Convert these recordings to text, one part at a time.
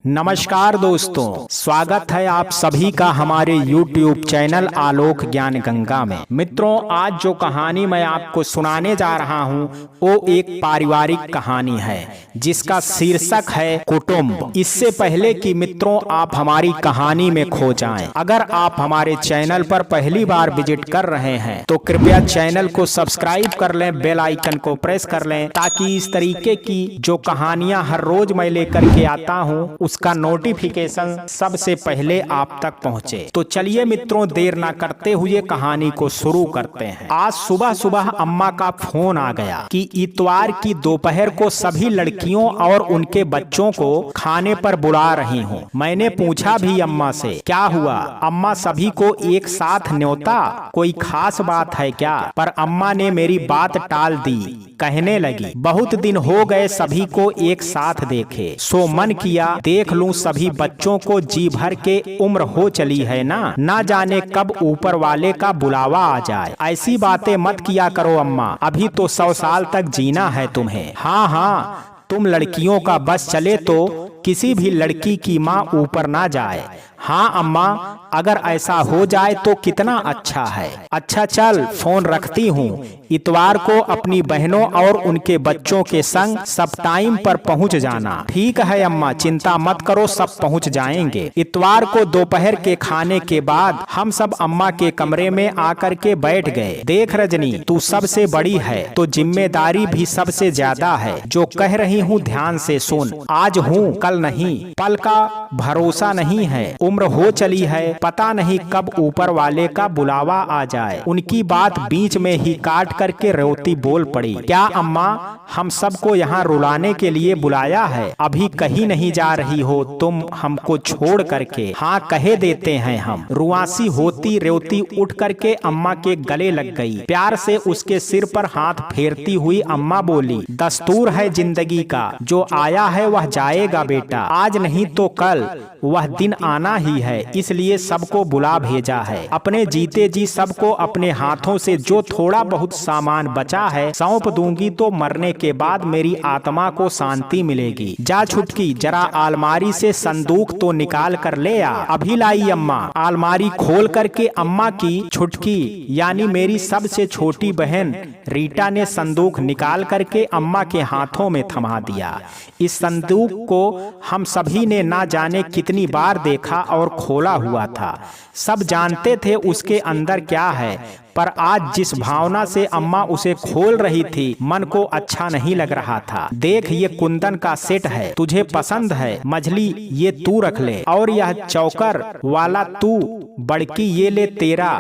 नमस्कार दोस्तों, स्वागत है आप सभी का हमारे YouTube चैनल आलोक ज्ञान गंगा में। मित्रों, आज जो कहानी मैं आपको सुनाने जा रहा हूँ वो एक पारिवारिक कहानी है जिसका शीर्षक है कुटुंब। इससे पहले कि मित्रों आप हमारी कहानी में खो जाएं, अगर आप हमारे चैनल पर पहली बार विजिट कर रहे हैं तो कृपया चैनल को सब्सक्राइब कर लें, बेल आइकन को प्रेस कर लें ताकि इस तरीके की जो कहानियां हर रोज मैं लेकर के आता हूँ उसका नोटिफिकेशन सबसे पहले आप तक पहुंचे। तो चलिए मित्रों, देर ना करते हुए कहानी को शुरू करते हैं। आज सुबह सुबह अम्मा का फोन आ गया कि इतवार की दोपहर को सभी लड़कियों और उनके बच्चों को खाने पर बुला रही हूँ। मैंने पूछा भी अम्मा से, क्या हुआ अम्मा, सभी को एक साथ न्योता, कोई खास बात है क्या? पर अम्मा ने मेरी बात टाल दी, कहने लगी बहुत दिन हो गए सभी को एक साथ देखे, सो मन किया देख लूं सभी बच्चों को। जी भर के उम्र हो चली है ना जाने कब ऊपर वाले का बुलावा आ जाए। ऐसी बातें मत किया करो अम्मा, अभी तो 100 साल तक जीना है तुम्हें। हाँ, तुम लड़कियों का बस चले तो किसी भी लड़की की माँ ऊपर ना जाए। हाँ अम्मा, अगर ऐसा हो जाए तो कितना अच्छा है। अच्छा चल, फोन रखती हूँ। इतवार को अपनी बहनों और उनके बच्चों के संग सब टाइम पर पहुँच जाना। ठीक है अम्मा, चिंता मत करो, सब पहुँच जाएंगे। इतवार को दोपहर के खाने के बाद हम सब अम्मा के कमरे में आकर के बैठ गए। देख रजनी, तू सबसे बड़ी है तो जिम्मेदारी भी सबसे ज्यादा है। जो कह रही हूँ ध्यान से सुन, आज हूँ कल नहीं, पल का भरोसा नहीं है, उम्र हो चली है, पता नहीं कब ऊपर वाले का बुलावा आ जाए। उनकी बात बीच में ही काट करके रोती बोल पड़ी, क्या अम्मा, हम सबको यहाँ रुलाने के लिए बुलाया है? अभी कहीं नहीं जा रही हो तुम हमको छोड़ करके? हाँ, कहे देते हैं हम। रुआसी होती रेवती उठ करके अम्मा के गले लग गई। प्यार से उसके सिर पर हाथ फेरती हुई अम्मा बोली, दस्तूर है जिंदगी का, जो आया है वह जाएगा बेटा, आज नहीं तो कल वह दिन आना ही है, इसलिए सबको बुला भेजा है। अपने जीते जी सबको अपने हाथों से जो थोड़ा बहुत सामान बचा है सौंप दूंगी तो मरने के बाद मेरी आत्मा को शांति मिलेगी। जा छुटकी, जरा अलमारी से संदूक तो निकाल कर ले आ। अभी लाई अम्मा। अलमारी खोल करके अम्मा की छुटकी यानी मेरी सबसे छोटी बहन रीटा ने संदूक निकाल करके अम्मा के हाथों में थमा दिया। इस संदूक को हम सभी ने ना जाने कितनी बार देखा और खोला हुआ था। सब जानते थे उसके अंदर क्या है, पर आज जिस भावना से अम्मा उसे खोल रही थी मन को अच्छा नहीं लग रहा था। देख, ये कुंदन का सेट है, तुझे पसंद है? मझली ये तू रख ले, और यह चौकर वाला तू, बड़की ये ले तेरा,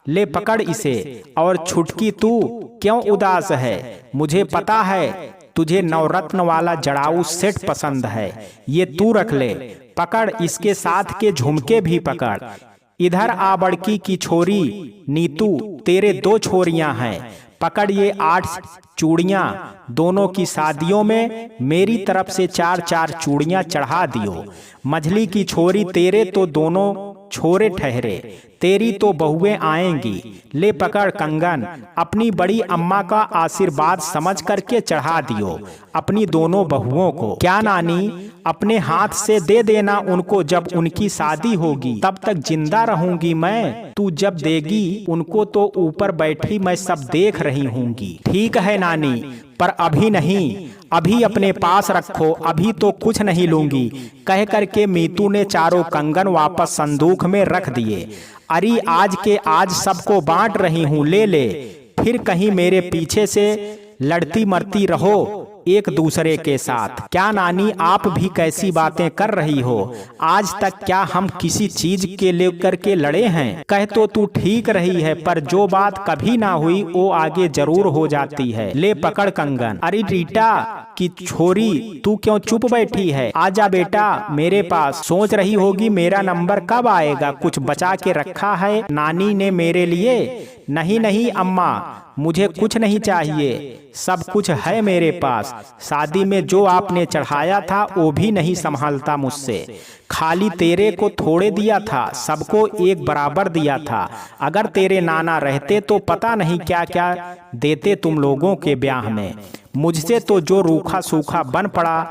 ले पकड़ इसे। और छुटकी तू क्यों उदास है? मुझे पता है तुझे नवरत्न वाला जड़ाऊ सेट पसंद है, ये तू रख ले, पकड़, इसके साथ के झुमके भी पकड़। इधर आ बड़की की छोरी नीतू, तेरे 2 छोरियां हैं, पकड़ ये 8 चूड़ियां, दोनों की शादियों में मेरी तरफ से 4-4 चूड़ियां चढ़ा दियो। मझली की छोरी, तेरे तो दोनों छोरे ठहरे, तेरी तो बहुएं आएंगी, ले पकड़ कंगन, अपनी बड़ी अम्मा का आशीर्वाद समझ करके चढ़ा दियो अपनी दोनों बहुओं को। क्या नानी, अपने हाथ से दे देना उनको, जब उनकी शादी होगी तब तक जिंदा रहूंगी मैं, तू जब देगी उनको तो ऊपर बैठी मैं सब देख रही हूँगी। ठीक है नानी, पर अभी नहीं, अभी अपने पास रखो, अभी तो कुछ नहीं लूंगी, कह करके मीतू ने चारों कंगन वापस संदूक में रख दिए। अरे आज के आज सबको बांट रही हूँ, ले ले, फिर कहीं मेरे पीछे से लड़ती मरती रहो एक दूसरे के साथ। क्या नानी, आप भी कैसी बातें कर रही हो? आज तक क्या हम किसी चीज के लेकर के लड़े हैं? कह तो तू ठीक रही है, पर जो बात कभी ना हुई वो आगे जरूर हो जाती है। ले पकड़ कंगन। अरे रीटा की छोरी, तू क्यों चुप बैठी है? आजा बेटा मेरे पास। सोच रही होगी मेरा नंबर कब आएगा, कुछ बचा के रखा है नानी ने मेरे लिए? नहीं नहीं अम्मा, मुझे कुछ नहीं चाहिए, सब कुछ है मेरे पास। शादी में जो आपने चढ़ाया था वो भी नहीं संभालता मुझसे, खाली तेरे को थोड़े दिया था, सबको एक बराबर दिया था। अगर तेरे नाना रहते तो पता नहीं क्या क्या देते तुम लोगों के ब्याह में। मुझसे तो जो रूखा सूखा बन पड़ा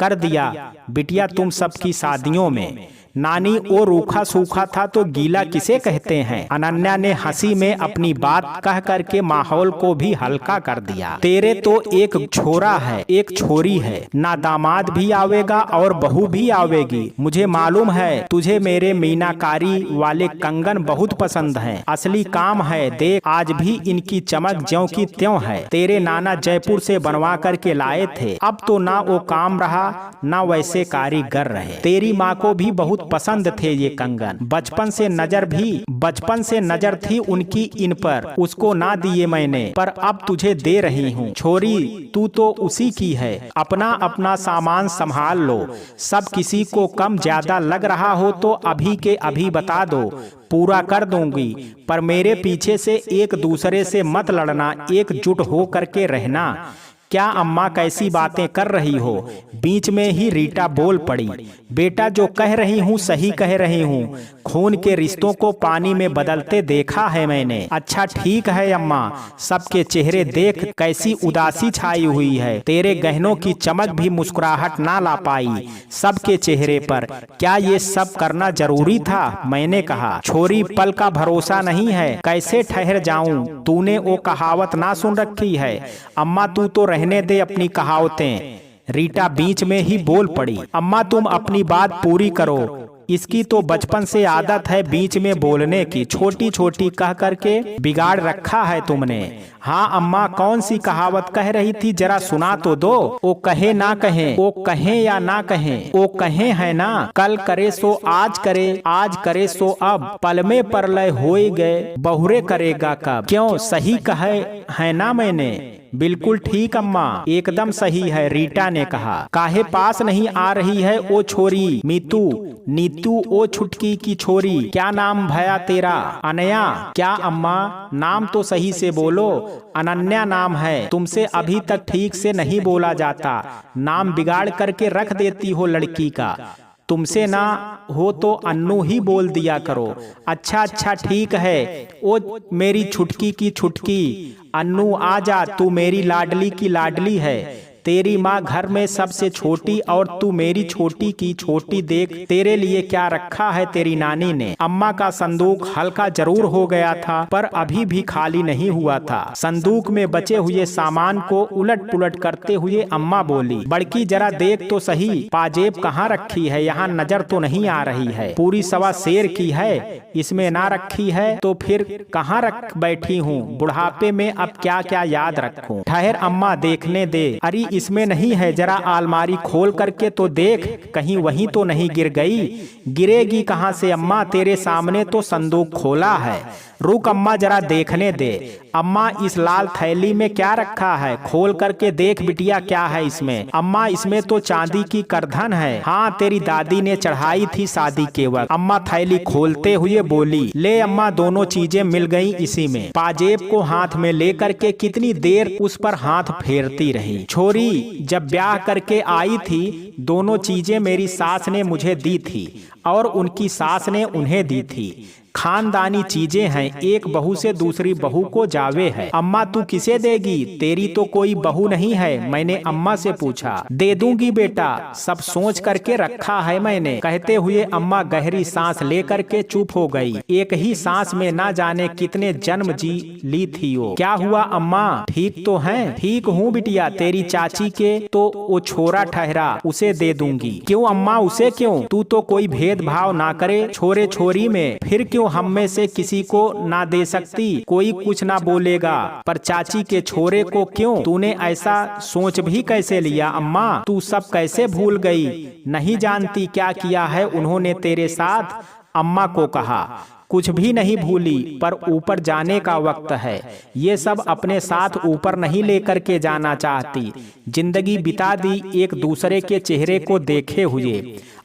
कर दिया बिटिया तुम सबकी शादियों में। नानी वो रूखा सूखा था तो गीला किसे कहते हैं। अनन्या ने हंसी में अपनी बात कह करके माहौल को भी हल्का कर दिया। तेरे तो एक छोरा है एक छोरी है, ना दामाद भी आवेगा और बहू भी आवेगी। मुझे मालूम है तुझे मेरे मीनाकारी वाले कंगन बहुत पसंद हैं। असली काम है देख, आज भी इनकी चमक ज्यों की त्यों है। तेरे नाना जयपुर से बनवा करके लाए थे, अब तो ना वो काम रहा ना वैसे कारीगर रहे। तेरी माँ को भी बहुत पसंद थे ये कंगन, बचपन से नजर थी उनकी इन पर, उसको ना दिए मैंने पर अब तुझे दे रही हूँ। छोरी तू तो उसी की है, अपना अपना सामान संभाल लो। सब किसी को कम ज्यादा लग रहा हो तो अभी के अभी बता दो, पूरा कर दूंगी। पर मेरे पीछे से एक दूसरे से मत लड़ना, एकजुट हो करके रहना। क्या अम्मा कैसी बातें कर रही हो। बीच में ही रीटा बोल पड़ी, बेटा जो कह रही हूँ सही कह रही हूँ। खून के रिश्तों को पानी में बदलते देखा है मैंने। अच्छा ठीक है अम्मा, सबके चेहरे देख कैसी उदासी छाई हुई है। तेरे गहनों की चमक भी मुस्कुराहट ना ला पाई सबके चेहरे पर। क्या ये सब करना जरूरी था। मैंने कहा छोरी पल का भरोसा नहीं है, कैसे ठहर जाऊं। तूने वो कहावत ना सुन रखी है। अम्मा तू तो रहने दे अपनी कहावतें। रीटा बीच में ही बोल पड़ी, अम्मा तुम अपनी बात पूरी करो, इसकी तो बचपन से आदत है बीच में बोलने की, छोटी छोटी कह करके बिगाड़ रखा है तुमने। हाँ अम्मा कौन सी कहावत कह रही थी जरा सुना तो दो। वो कहे ना कहे, वो कहे या ना कहे, वो कहे है ना, कल करे सो आज करे, आज करे सो अब, पल में परलय होए गए बहुरे करेगा कब। क्यों सही कहे है ना मैंने। बिल्कुल ठीक अम्मा, एकदम सही है। रीटा ने कहा काहे पास नहीं आ रही है वो छोरी। नीतू ओ छुटकी की छोरी। क्या नाम भया तेरा। अनया। क्या अम्मा नाम तो सही से बोलो। अनन्या नाम है, तुमसे अभी तक ठीक से नहीं बोला जाता, नाम बिगाड़ करके रख देती हो लड़की का। तुमसे ना हो तो अन्नू ही बोल दिया करो। अच्छा अच्छा ठीक है, ओ मेरी छुटकी की छुटकी। अन्नू आजा, तू मेरी लाडली की लाडली है। तेरी माँ घर में सबसे छोटी और तू मेरी छोटी की छोटी। देख तेरे लिए क्या रखा है तेरी नानी ने। अम्मा का संदूक हल्का जरूर हो गया था पर अभी भी खाली नहीं हुआ था। संदूक में बचे हुए सामान को उलट पुलट करते हुए अम्मा बोली, बड़की जरा देख तो सही, पाजेब कहाँ रखी है, यहाँ नजर तो नहीं आ रही है। पूरी सवा शेर की है, इसमें ना रखी है तो फिर कहाँ रख बैठी हूँ। बुढ़ापे में अब क्या क्या याद रखूं। ठहर अम्मा देखने दे। अरे इसमें नहीं है, जरा अलमारी खोल करके तो देख, कहीं वहीं तो नहीं गिर गई। गिरेगी कहाँ से अम्मा, तेरे सामने तो संदूक खोला है। रुक अम्मा जरा देखने दे। अम्मा इस लाल थैली में क्या रखा है, खोल करके देख बिटिया क्या है इसमें। अम्मा इसमें तो चांदी की करधन है। हाँ तेरी दादी ने चढ़ाई थी शादी के वक्त। अम्मा थैली खोलते हुए बोली, ले अम्मा दोनों चीजें मिल गई इसी में। पाजेब को हाथ में ले करके कितनी देर उस पर हाथ फेरती रही। छोरी जब ब्याह करके आई थी दोनों चीजें मेरी सास ने मुझे दी थी और उनकी सास ने उन्हें दी थी। खानदानी चीजें हैं, एक बहू से दूसरी बहू को जावे है। अम्मा तू किसे देगी, तेरी तो कोई बहू नहीं है। मैंने अम्मा से पूछा। दे दूंगी बेटा, सब सोच करके रखा है मैंने। कहते हुए अम्मा गहरी सांस लेकर के चुप हो गई। एक ही सांस में ना जाने कितने जन्म जी ली थी वो। क्या हुआ अम्मा, ठीक तो है। ठीक हूँ बिटिया, तेरी चाची के तो वो छोरा ठहरा, उसे दे दूंगी। क्यों अम्मा उसे क्यों, तू तो कोई भेदभाव ना करे छोरे छोरी में, फिर क्यों हम में से किसी को ना दे सकती, कोई कुछ ना बोलेगा, पर चाची के छोरे को क्यों। तूने ऐसा सोच भी कैसे लिया अम्मा, तू सब कैसे भूल गई। नहीं जानती क्या किया है उन्होंने तेरे साथ। अम्मा को कहा कुछ भी नहीं भूली, पर ऊपर जाने का वक्त है। ये सब अपने साथ ऊपर नहीं लेकर के जाना चाहती। जिंदगी बिता दी एक दूसरे के चेहरे को देखे हुए।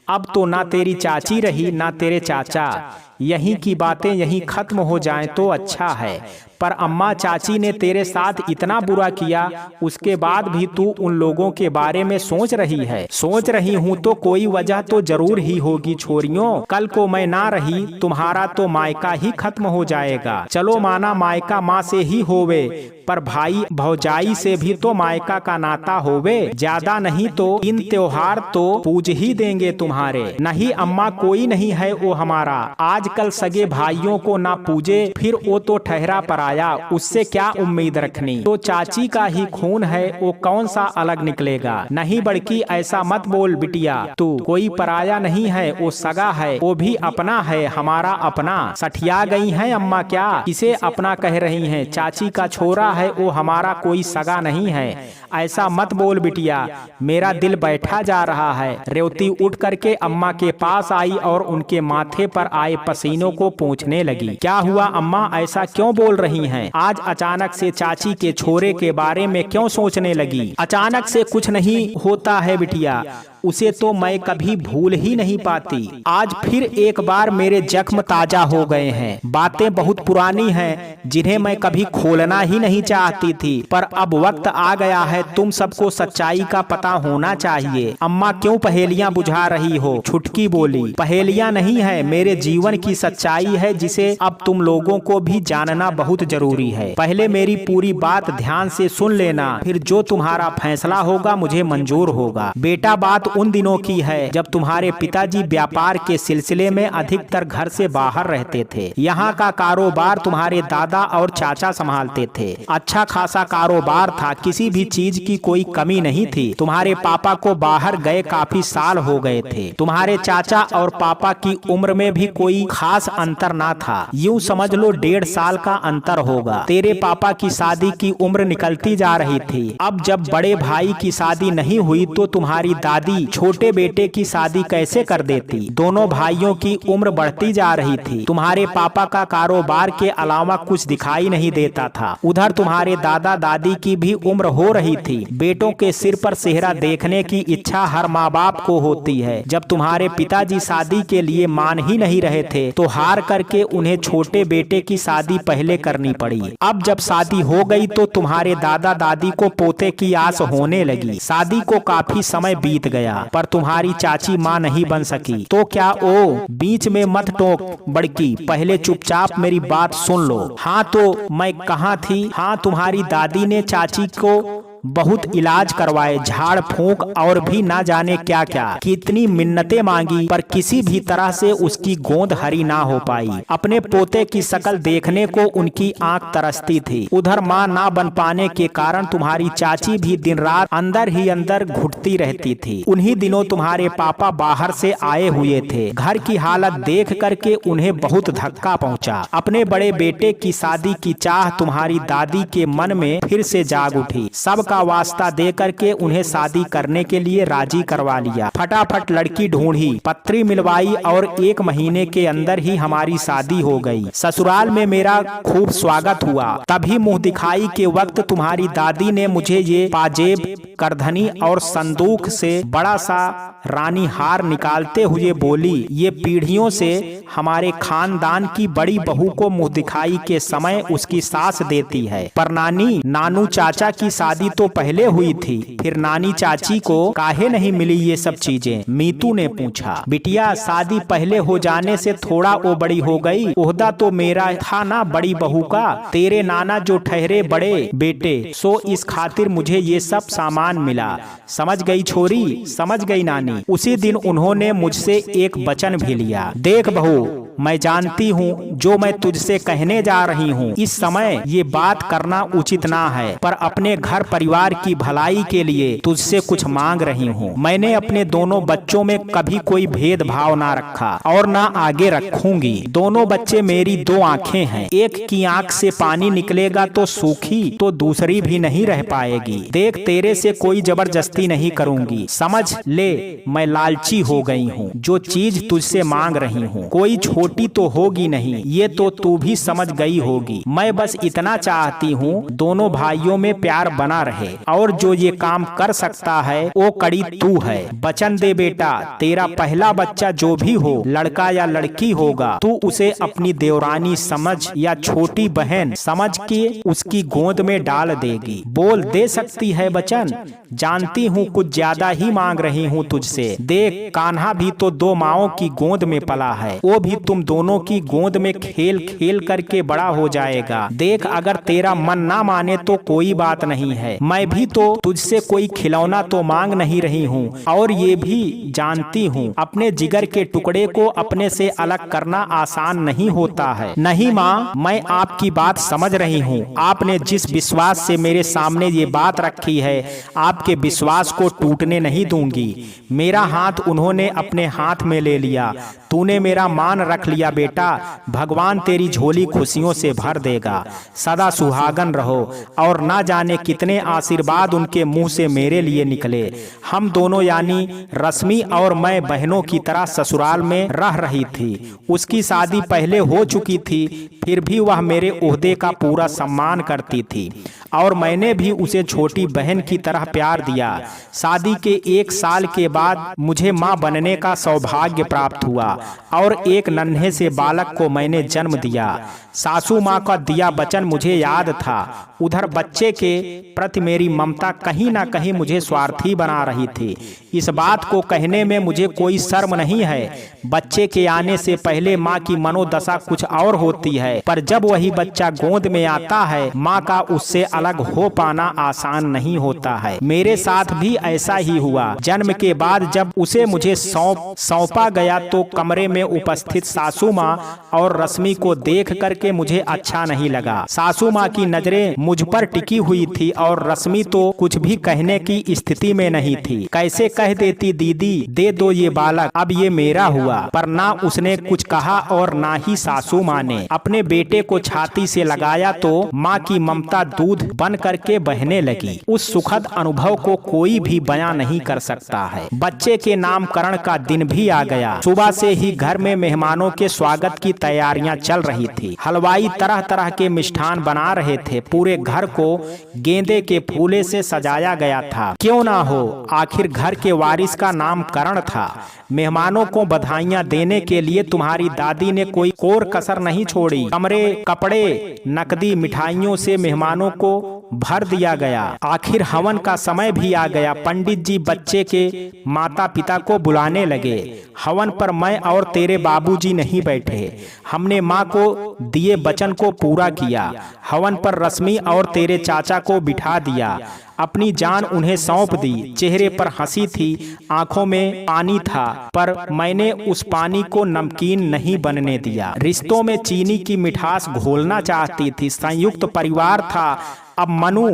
अब तो ना तेरी चाची रही ना तेरे चाचा। यहीं की बातें यहीं खत्म हो जाएं तो अच्छा है। पर अम्मा चाची ने तेरे साथ इतना बुरा किया, उसके बाद भी तू उन लोगों के बारे में सोच रही है। सोच रही हूँ तो कोई वजह तो जरूर ही होगी छोरियों। कल को मैं ना रही, तुम्हारा तो मायका ही खत्म हो जाएगा। चलो माना मायका माँ से ही होवे, पर भाई भौजाई से भी तो मायका का नाता होवे। ज्यादा नहीं तो इन त्योहार तो पूज ही देंगे तुम्हारे। नहीं अम्मा, कोई नहीं है वो हमारा। आजकल सगे भाइयों को ना पूजे फिर वो तो ठहरा पराया, उससे क्या उम्मीद रखनी। तो चाची का ही खून है, वो कौन सा अलग निकलेगा। नहीं बड़की, ऐसा मत बोल बिटिया, तू कोई पराया नहीं है, वो सगा है, वो भी अपना है, हमारा अपना। सठिया गई है अम्मा, क्या किसे अपना कह रही हैं। चाची का छोरा है, वो हमारा कोई सगा नहीं है। ऐसा मत बोल बिटिया, मेरा दिल बैठा जा रहा है। रेवती उठ करके अम्मा के पास आई और उनके माथे पर आए पसीनों को पोंछने लगी। क्या हुआ अम्मा, ऐसा क्यों बोल रही हैं? आज अचानक से चाची के छोरे के बारे में क्यों सोचने लगी? अचानक से कुछ नहीं होता है बिटिया, उसे तो मैं कभी भूल ही नहीं पाती। आज फिर एक बार मेरे जख्म ताजा हो गए हैं। बातें बहुत पुरानी हैं जिन्हें मैं कभी खोलना ही नहीं चाहती थी, पर अब वक्त आ गया है। तुम सबको सच्चाई का पता होना चाहिए। अम्मा क्यों पहेलियां बुझा रही हो? छुटकी बोली। पहेलियां नहीं है, मेरे जीवन की सच्चाई है जिसे अब तुम लोगों को भी जानना बहुत जरूरी है। पहले मेरी पूरी बात ध्यान से सुन लेना, फिर जो तुम्हारा फैसला होगा मुझे मंजूर होगा। बेटा, बात उन दिनों की है जब तुम्हारे पिताजी व्यापार के सिलसिले में अधिकतर घर से बाहर रहते थे। यहाँ का कारोबार तुम्हारे दादा और चाचा संभालते थे। अच्छा खासा कारोबार था, किसी भी चीज की कोई कमी नहीं थी। तुम्हारे पापा को बाहर गए काफी साल हो गए थे। तुम्हारे चाचा और पापा की उम्र में भी कोई खास अंतर ना था। यूं समझ लो 1.5 साल का अंतर होगा। तेरे पापा की शादी की उम्र निकलती जा रही थी। अब जब बड़े भाई की शादी नहीं हुई तो तुम्हारी दादी छोटे बेटे की शादी कैसे कर देती। दोनों भाइयों की उम्र बढ़ती जा रही थी। तुम्हारे पापा का कारोबार के अलावा कुछ दिखाई नहीं देता था। उधर तुम्हारे दादा दादी की भी उम्र हो रही थी। बेटों के सिर पर सेहरा देखने की इच्छा हर माँ बाप को होती है। जब तुम्हारे पिताजी शादी के लिए मान ही नहीं रहे थे तो हार करके उन्हें छोटे बेटे की शादी पहले करनी पड़ी। अब जब शादी हो गई तो तुम्हारे दादा दादी को पोते की आस होने लगी। शादी को काफी समय बीत गया पर तुम्हारी चाची माँ नहीं बन सकी। तो क्या ओ बीच में मत टोक बड़की, पहले चुपचाप मेरी बात सुन लो। हाँ तो मैं कहाँ थी? हाँ, तुम्हारी दादी ने चाची को बहुत इलाज करवाए, झाड़ फूंक और भी ना जाने क्या क्या, कितनी मिन्नतें मांगी, पर किसी भी तरह से उसकी गोद हरी ना हो पाई। अपने पोते की शक्ल देखने को उनकी आंख तरसती थी। उधर माँ ना बन पाने के कारण तुम्हारी चाची भी दिन रात अंदर ही अंदर घुटती रहती थी। उन्हीं दिनों तुम्हारे पापा बाहर से आए हुए थे। घर की हालत देख करके उन्हें बहुत धक्का पहुंचा। अपने बड़े बेटे की शादी की चाह तुम्हारी दादी के मन में फिर से जाग उठी। सब का वास्ता दे करके उन्हें शादी करने के लिए राजी करवा लिया। फटाफट लड़की ढूंढी, पत्री मिलवाई और 1 महीने के अंदर ही हमारी शादी हो गई। ससुराल में मेरा खूब स्वागत हुआ। तभी मुंह दिखाई के वक्त तुम्हारी दादी ने मुझे ये पाजेब, करधनी और संदूक से बड़ा सा रानी हार निकालते हुए बोली, ये पीढ़ियों से हमारे खानदान की बड़ी बहू को मुंह दिखाई के समय उसकी सास देती है। पर नानी, नानू चाचा की शादी तो पहले हुई थी, फिर नानी चाची को काहे नहीं मिली ये सब चीजें? मीतू ने पूछा। बिटिया, शादी पहले हो जाने से थोड़ा वो बड़ी हो गई। ओहदा तो मेरा था ना बड़ी बहू का। तेरे नाना जो ठहरे बड़े बेटे, सो इस खातिर मुझे ये सब सामान मिला। समझ गई छोरी, समझ गई नानी। उसी दिन उन्होंने मुझसे एक वचन भी लिया। देख बहू, मैं जानती हूँ जो मैं तुझसे कहने जा रही हूँ, इस समय ये बात करना उचित ना है, पर अपने घर परिवार की भलाई के लिए तुझसे कुछ मांग रही हूँ। मैंने अपने दोनों बच्चों में कभी कोई भेदभाव ना रखा और ना आगे रखूंगी। दोनों बच्चे मेरी 2 आंखें हैं। एक की आंख से पानी निकलेगा तो सूखी, तो दूसरी भी नहीं रह पाएगी। देख, तेरे से कोई जबरदस्ती नहीं करूंगी। समझ ले, मैं लालची हो गई हूँ। जो चीज तुझसे मांग रही हूँ, कोई छोटी तो होगी नहीं, ये तो तू भी समझ गई होगी। मैं बस इतना चाहती हूँ दोनों भाइयों में प्यार बना रहे, और जो ये काम कर सकता है वो कड़ी तू है। वचन दे बेटा, तेरा पहला बच्चा जो भी हो, लड़का या लड़की होगा, तू उसे अपनी देवरानी समझ या छोटी बहन समझ के उसकी गोद में डाल देगी। बोल, दे सकती है वचन? जानती हूँ कुछ ज्यादा ही मांग रही हूँ तुझसे। देख, कान्हा भी तो दो माओं की गोद में पला है, वो भी तुम दोनों की गोद में खेल खेल करके बड़ा हो जाएगा। देख, अगर तेरा मन ना माने तो कोई बात नहीं है, मैं भी तो तुझसे कोई खिलौना तो मांग नहीं रही हूँ, और ये भी जानती हूँ अपने जिगर के टुकड़े को अपने से अलग करना आसान नहीं होता है। नहीं माँ, मैं आपकी बात समझ रही हूँ। आपने जिस विश्वास से मेरे सामने ये बात रखी है, आपके विश्वास को टूटने नहीं दूंगी। मेरा हाथ उन्होंने अपने हाथ में ले लिया। तूने मेरा मान रख लिया बेटा, भगवान तेरी झोली खुशियों से भर देगा। सदा सुहागन रहो, और ना जाने कितने आशीर्वाद उनके मुंह से मेरे लिए निकले। हम दोनों यानी रश्मि और मैं बहनों की तरह ससुराल में रह रही थी। उसकी शादी पहले हो चुकी थी, फिर भी वह मेरे ओहदे का पूरा सम्मान करती थी, और मैंने भी उसे छोटी बहन की तरह प्यार दिया। शादी के 1 साल के बाद मुझे मां बनने का सौभाग्य प्राप्त हुआ, और एक नन्हे से बालक को मैंने जन्म दिया। सासू माँ का दिया वचन मुझे याद था। उधर बच्चे के प्रति मेरी ममता कहीं ना कहीं मुझे स्वार्थी बना रही थी। इस बात को कहने में मुझे कोई शर्म नहीं है। बच्चे के आने से पहले माँ की मनोदशा कुछ और होती है, पर जब वही बच्चा गोद में आता है, माँ का उससे अलग हो पाना आसान नहीं होता है। मेरे साथ भी ऐसा ही हुआ। जन्म के बाद जब उसे मुझे सौंपा गया तो कमरे में उपस्थित सासू माँ और रश्मि को देख करके मुझे अच्छा नहीं लगा। सासू माँ की नजरें मुझ पर टिकी हुई थी, और रश्मि तो कुछ भी कहने की स्थिति में नहीं थी। कैसे कह देती, दीदी दे दो ये बालक, अब ये मेरा हुआ। पर ना उसने कुछ कहा और ना ही सासू माँ ने। अपने बेटे को छाती से लगाया तो माँ की ममता दूध बन करके बहने लगी। उस सुखद अनुभव को कोई भी बयां नहीं कर सकता है। बच्चे के नामकरण का दिन भी आ गया। सुबह से ही घर में मेहमानों के स्वागत की तैयारियां चल रही थी। हलवाई तरह तरह के मिष्ठान बना रहे थे। पूरे घर को गेंदे के फूले से सजाया गया था। क्यों ना हो, आखिर घर के वारिस का नामकरण था। मेहमानों को बधाइयां देने के लिए तुम्हारी दादी ने कोई कोर कसर नहीं छोड़ी। कमरे, कपड़े, नकदी, मिठाइयों से मेहमानों को भर दिया गया। आखिर हवन का समय भी आ गया। पंडित जी बच्चे के माता पिता को बुलाने लगे। हवन पर मैं और तेरे बाबूजी नहीं बैठे। हमने माँ को दिए वचन को पूरा किया। हवन पर रश्मि और तेरे चाचा को बिठा दिया। अपनी जान उन्हें सौंप दी। चेहरे पर हंसी थी, आंखों में पानी था, पर मैंने उस पानी को नमकीन नहीं बनने दिया। रिश्तों में चीनी की मिठास घोलना चाहती थी। संयुक्त परिवार था। अब मनु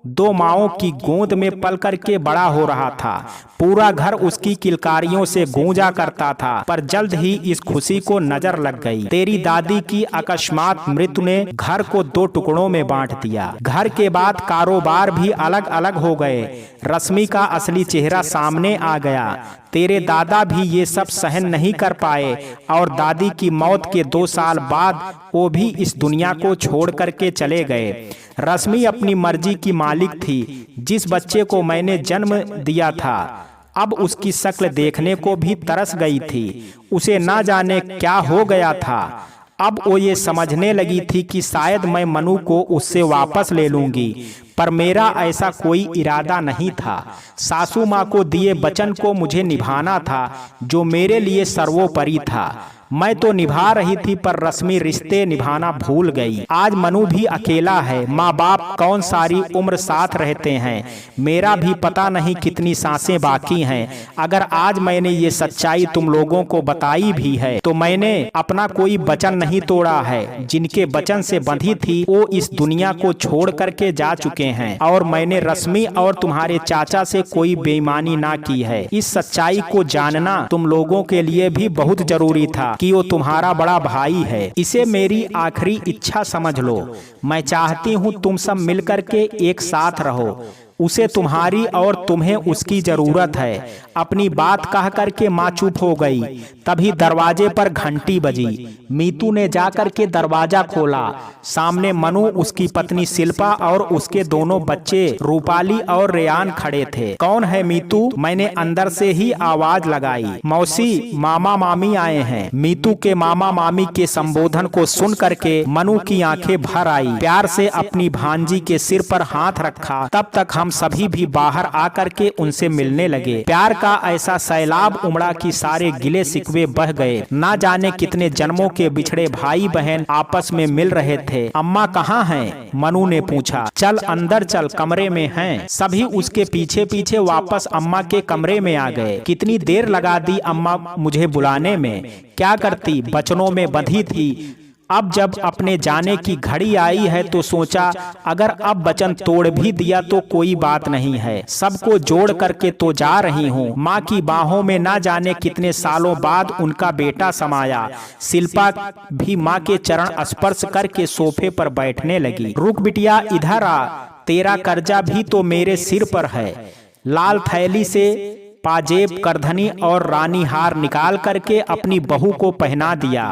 2 माओं की गोद में पल कर के बड़ा हो रहा था। पूरा घर उसकी किलकारियों से गूंजा करता था। पर जल्द ही इस खुशी को नजर लग गई। तेरी दादी की अकस्मात मृत्यु ने घर को 2 टुकड़ों में बांट दिया। घर के बाद कारोबार भी अलग अलग हो गए। रश्मि का असली चेहरा सामने आ गया। तेरे दादा भी ये सब सहन नहीं कर पाए, और दादी की मौत के 2 साल बाद वो भी इस दुनिया को छोड़ करके चले गए। रश्मि अपनी मर्जी की मालिक थी। जिस बच्चे को मैंने जन्म दिया था, अब उसकी शक्ल देखने को भी तरस गई थी। उसे ना जाने क्या हो गया था। अब वो ये समझने लगी थी कि शायद मैं मनु को उससे वापस ले लूंगी, पर मेरा ऐसा कोई इरादा नहीं था। सासू माँ को दिए वचन को मुझे निभाना था, जो मेरे लिए सर्वोपरि था। मैं तो निभा रही थी, पर रश्मि रिश्ते निभाना भूल गई। आज मनु भी अकेला है। माँ बाप कौन सारी उम्र साथ रहते हैं। मेरा भी पता नहीं कितनी सांसें बाकी हैं। अगर आज मैंने ये सच्चाई तुम लोगों को बताई भी है, तो मैंने अपना कोई वचन नहीं तोड़ा है। जिनके वचन से बंधी थी वो इस दुनिया को छोड़ करके जा चुके हैं, और मैंने रश्मि और तुम्हारे चाचा से कोई बेईमानी ना की है। इस सच्चाई को जानना तुम लोगों के लिए भी बहुत जरूरी था कि वो तुम्हारा बड़ा भाई है। इसे मेरी आखिरी इच्छा समझ लो। मैं चाहती हूँ तुम सब मिलकर के एक साथ रहो। उसे तुम्हारी और तुम्हें उसकी जरूरत है। अपनी बात कह करके माँ चुप हो गई। तभी दरवाजे पर घंटी बजी। मीतू ने जाकर के दरवाजा खोला। सामने मनु, उसकी पत्नी शिल्पा और उसके दोनों बच्चे रूपाली और रेयान खड़े थे। कौन है मीतू? मैंने अंदर से ही आवाज लगाई। मौसी, मामा मामी आए हैं। मीतू के मामा मामी के संबोधन को सुन करके मनु की आंखें भर आई। प्यार से अपनी भांजी के सिर पर हाथ रखा। तब तक हम सभी भी बाहर आकर के उनसे मिलने लगे। प्यार का ऐसा सैलाब उमड़ा कि सारे गिले शिकवे बह गए। ना जाने कितने जन्मों के बिछड़े भाई बहन आपस में मिल रहे थे। अम्मा कहाँ हैं? मनु ने पूछा। चल अंदर चल, कमरे में हैं। सभी उसके पीछे पीछे वापस अम्मा के कमरे में आ गए। कितनी देर लगा दी अम्मा मुझे बुलाने में। क्या करती, बचनों में बंधी थी। अब जब अपने जाने की घड़ी आई है तो सोचा अगर अब वचन तोड़ भी दिया तो कोई बात नहीं है। सबको जोड़ करके तो जा रही हूँ। माँ की बाहों में ना जाने कितने सालों बाद उनका बेटा समाया। शिल्पा भी माँ के चरण स्पर्श करके सोफे पर बैठने लगी। रुक बिटिया, इधर आ, तेरा कर्जा भी तो मेरे सिर पर है। लाल थैली से पाजेब, करधनी और रानी हार निकाल करके अपनी बहू को पहना दिया।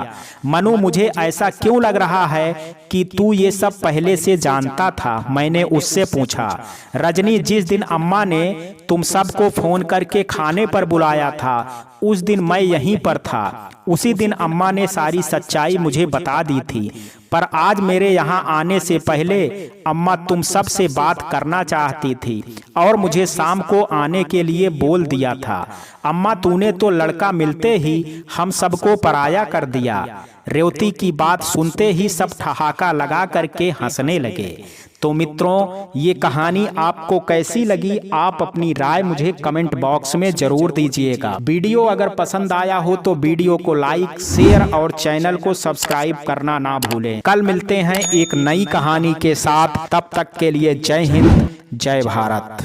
मनु, मुझे ऐसा क्यों लग रहा है कि तू ये सब पहले से जानता था? मैंने उससे पूछा। रजनी, जिस दिन अम्मा ने तुम सबको फोन करके खाने पर बुलाया था उस दिन मैं यहीं पर था। उसी दिन अम्मा ने सारी सच्चाई मुझे बता दी थी। पर आज मेरे यहाँ आने से पहले अम्मा तुम सब से बात करना चाहती थी और मुझे शाम को आने के लिए बोल दिया था। अम्मा, तूने तो लड़का मिलते ही हम सबको पराया कर दिया। रेवती की बात सुनते ही सब ठहाका लगा करके हंसने लगे। तो मित्रों, ये कहानी आपको कैसी लगी? आप अपनी राय मुझे कमेंट बॉक्स में जरूर दीजिएगा। वीडियो अगर पसंद आया हो तो वीडियो को लाइक, शेयर और चैनल को सब्सक्राइब करना ना भूलें। कल मिलते हैं एक नई कहानी के साथ। तब तक के लिए जय हिंद, जय भारत।